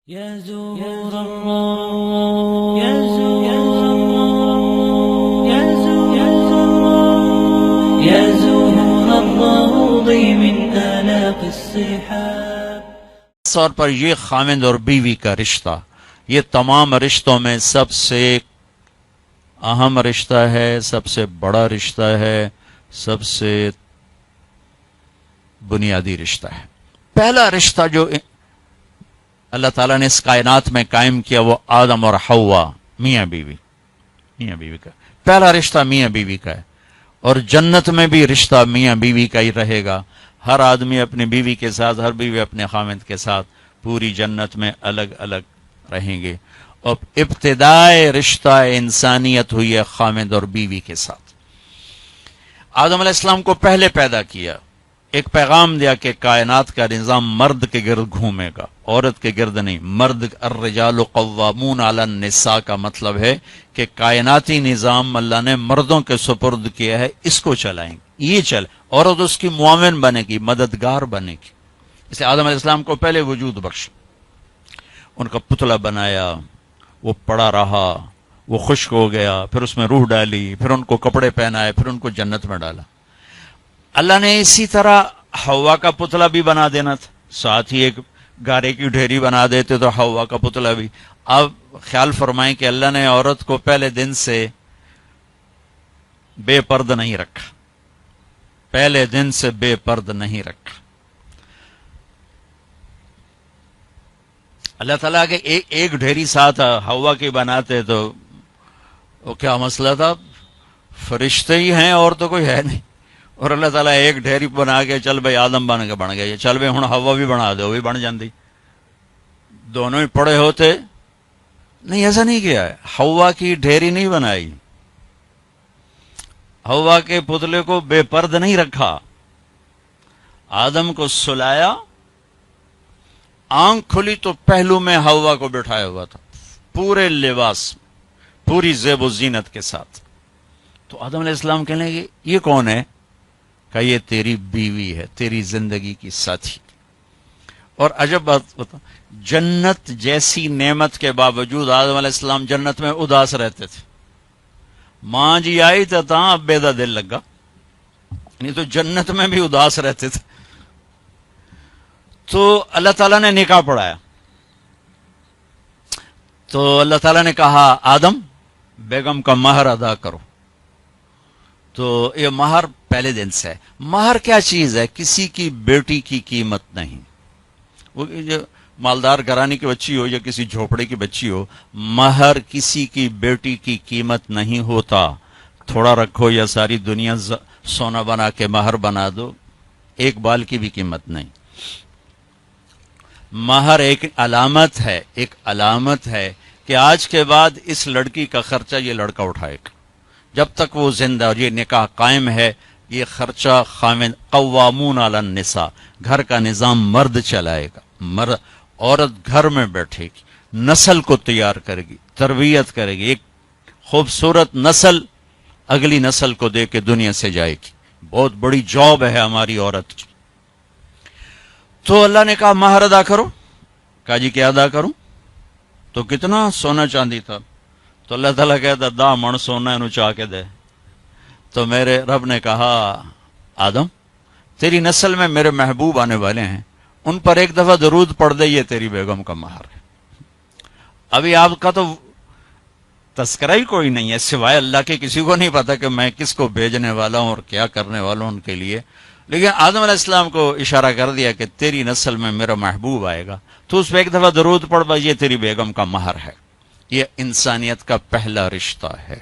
يا زهور الروض يا زهور يا زهور الروض من آلاف الصحاب. طور پر یہ خاوند اور بیوی کا رشتہ یہ تمام رشتوں میں سب سے اہم رشتہ ہے، سب سے بڑا رشتہ ہے، سب سے بنیادی رشتہ ہے۔ پہلا رشتہ جو اللہ تعالیٰ نے اس کائنات میں قائم کیا وہ آدم اور حوا، میاں بیوی کا پہلا رشتہ میاں بیوی کا ہے، اور جنت میں بھی رشتہ میاں بیوی کا ہی رہے گا۔ ہر آدمی اپنی بیوی کے ساتھ، ہر بیوی اپنے خاوند کے ساتھ پوری جنت میں الگ الگ رہیں گے۔ اور ابتدائے رشتہ انسانیت ہوئی ہے خاوند اور بیوی کے ساتھ۔ آدم علیہ السلام کو پہلے پیدا کیا، ایک پیغام دیا کہ کائنات کا نظام مرد کے گرد گھومے گا، عورت کے گرد نہیں۔ مرد الرجال قوامون علی النساء کا مطلب ہے کہ کائناتی نظام اللہ نے مردوں کے سپرد کیا ہے، اس کو چلائیں گے، یہ عورت اس کی معاون بنے گی، مددگار بنے گی۔ اس لیے آدم علیہ السلام کو پہلے وجود بخشا، ان کا پتلا بنایا، وہ پڑا رہا، وہ خشک ہو گیا، پھر اس میں روح ڈالی، پھر ان کو کپڑے پہنائے، پھر ان کو جنت میں ڈالا۔ اللہ نے اسی طرح حوا کا پتلا بھی بنا دینا تھا، ساتھ ہی ایک گارے کی ڈھیری بنا دیتے تو حوا کا پتلا بھی۔ اب خیال فرمائیں کہ اللہ نے عورت کو پہلے دن سے بے پرد نہیں رکھا، پہلے دن سے بے پرد نہیں رکھا۔ اللہ تعالیٰ کے ایک ڈھیری ساتھ حوا کی بناتے تو وہ کیا مسئلہ تھا، فرشتے ہی ہیں اور تو کوئی ہے نہیں، اور اللہ تعالیٰ ایک ڈھیری بنا کے چل بھائی آدم بن گیا، چل بھائی ہوں حوا بھی بنا دے، وہ بھی بن جاندی، دونوں ہی پڑے ہوتے۔ نہیں، ایسا نہیں کیا ہے، حوا کی ڈھیری نہیں بنائی، حوا کے پتلے کو بے پرد نہیں رکھا، آدم کو سلایا، آنکھ کھلی تو پہلو میں حوا کو بٹھایا ہوا تھا، پورے لباس، پوری زیب و زینت کے ساتھ۔ تو آدم علیہ السلام کہنے لگے یہ کون ہے؟ کہ یہ تیری بیوی ہے، تیری زندگی کی ساتھی۔ اور عجب بات بتا، جنت جیسی نعمت کے باوجود آدم علیہ السلام جنت میں اداس رہتے تھے۔ ماں جی آئی تو اب بیدا دل لگا، نہیں تو جنت میں بھی اداس رہتے تھے۔ تو اللہ تعالیٰ نے نکاح پڑھایا، تو اللہ تعالیٰ نے کہا آدم بیگم کا مہر ادا کرو۔ تو یہ مہر پہلے دن سے ہے۔ مہر کیا چیز ہے؟ کسی کی بیٹی کی قیمت نہیں، وہ جو مالدار گھرانے کی بچی ہو یا کسی جھوپڑے کی بچی ہو، مہر کسی کی بیٹی کی قیمت نہیں ہوتا۔ تھوڑا رکھو یا ساری دنیا سونا بنا کے مہر بنا دو، ایک بال کی بھی قیمت نہیں۔ مہر ایک علامت ہے کہ آج کے بعد اس لڑکی کا خرچہ یہ لڑکا اٹھائے گا، جب تک وہ زندہ اور یہ نکاح قائم ہے، یہ خرچہ خاوند قوامون علی النساء، گھر کا نظام مرد چلائے گا۔ عورت گھر میں بیٹھے گی، نسل کو تیار کرے گی، تربیت کرے گی، ایک خوبصورت نسل اگلی نسل کو دے کے دنیا سے جائے گی۔ بہت بڑی جاب ہے ہماری عورت کی۔ تو اللہ نے کہا مہر ادا کرو۔ کہا جی کیا ادا کروں؟ تو کتنا سونا چاندی تھا؟ تو اللہ تعالیٰ کہتا 10 من سونا انہوں چاہ کے دے۔ تو میرے رب نے کہا آدم تیری نسل میں میرے محبوب آنے والے ہیں، ان پر ایک دفعہ درود پڑھ دے، یہ تیری بیگم کا مہر ہے۔ ابھی آپ کا تو تذکرہ ہی کوئی نہیں ہے سوائے اللہ کے، کسی کو نہیں پتا کہ میں کس کو بھیجنے والا ہوں اور کیا کرنے والا ہوں ان کے لیے، لیکن آدم علیہ السلام کو اشارہ کر دیا کہ تیری نسل میں میرا محبوب آئے گا، تو اس پہ ایک دفعہ درود پڑھ بھائی، یہ تیری بیگم کا مہر ہے۔ یہ انسانیت کا پہلا رشتہ ہے۔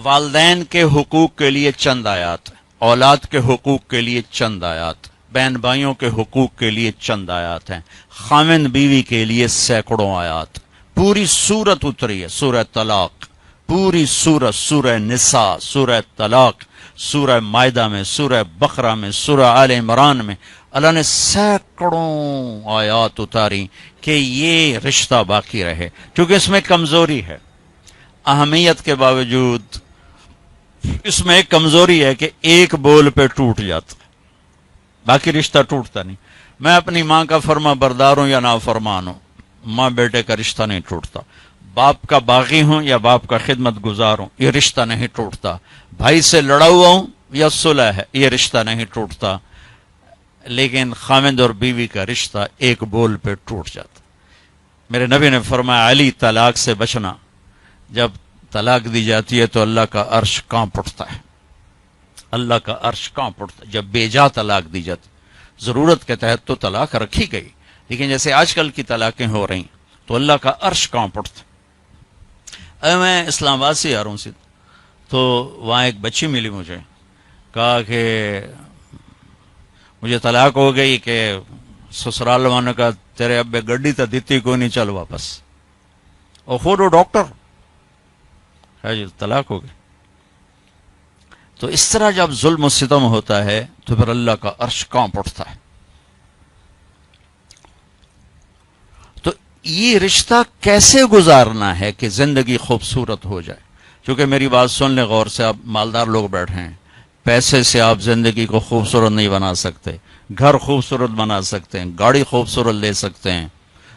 والدین کے حقوق کے لیے چند آیات، اولاد کے حقوق کے لیے چند آیات، بہن بھائیوں کے حقوق کے لیے چند آیات ہیں، خاوند بیوی کے لیے سینکڑوں آیات۔ پوری سورت اتری ہے، سورہ طلاق، پوری سورت، سورہ نساء، سورہ طلاق، سورہ مائدہ میں، سورہ بقرہ میں، سورہ آل عمران میں اللہ نے سینکڑوں آیات اتاری کہ یہ رشتہ باقی رہے، کیونکہ اس میں کمزوری ہے۔ اہمیت کے باوجود اس میں ایک کمزوری ہے کہ ایک بول پہ ٹوٹ جاتا، باقی رشتہ ٹوٹتا نہیں۔ میں اپنی ماں کا فرما بردار ہوں یا نافرمان ہوں، ماں بیٹے کا رشتہ نہیں ٹوٹتا، باپ کا باغی ہوں یا باپ کا خدمت گزار ہوں، یہ رشتہ نہیں ٹوٹتا، بھائی سے لڑا ہوا ہوں یا صلح ہے، یہ رشتہ نہیں ٹوٹتا، لیکن خاوند اور بیوی کا رشتہ ایک بول پہ ٹوٹ جاتا۔ میرے نبی نے فرمایا علی طلاق سے بچنا، جب طلاق دی جاتی ہے تو اللہ کا عرش کانپ اٹھتا ہے، اللہ کا عرش کانپ اٹھتا ہے جب بے جا طلاق دی جاتی۔ ضرورت کے تحت تو طلاق رکھی گئی، لیکن جیسے آج کل کی طلاقیں ہو رہی تو اللہ کا عرش کانپ اٹھتا ہے۔ میں اسلام آباد سے آ رہا ہوں سے، تو وہاں ایک بچی ملی مجھے، کہا کہ مجھے طلاق ہو گئی، کہ سسرال والوں کا تیرے ابے گڈی تو دیتی کوئی نہیں، چل واپس، اور خود وہ ڈاکٹر ہے جی، طلاق ہو گئی۔ تو اس طرح جب ظلم و ستم ہوتا ہے تو پھر اللہ کا عرش کانپ اٹھتا ہے۔ تو یہ رشتہ کیسے گزارنا ہے کہ زندگی خوبصورت ہو جائے؟ کیونکہ میری بات سن لیں غور سے، آپ مالدار لوگ بیٹھے ہیں، پیسے سے آپ زندگی کو خوبصورت نہیں بنا سکتے، گھر خوبصورت بنا سکتے ہیں، گاڑی خوبصورت لے سکتے ہیں،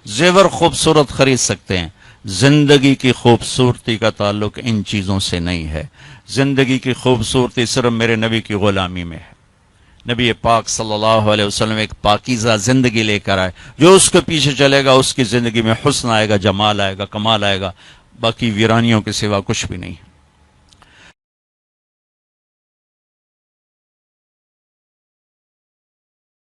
زیور خوبصورت خرید سکتے ہیں، زندگی کی خوبصورتی کا تعلق ان چیزوں سے نہیں ہے۔ زندگی کی خوبصورتی صرف میرے نبی کی غلامی میں ہے۔ نبی پاک صلی اللہ علیہ وسلم ایک پاکیزہ زندگی لے کر آئے، جو اس کے پیچھے چلے گا اس کی زندگی میں حسن آئے گا، جمال آئے گا، کمال آئے گا، باقی ویرانیوں کے سوا کچھ بھی نہیں۔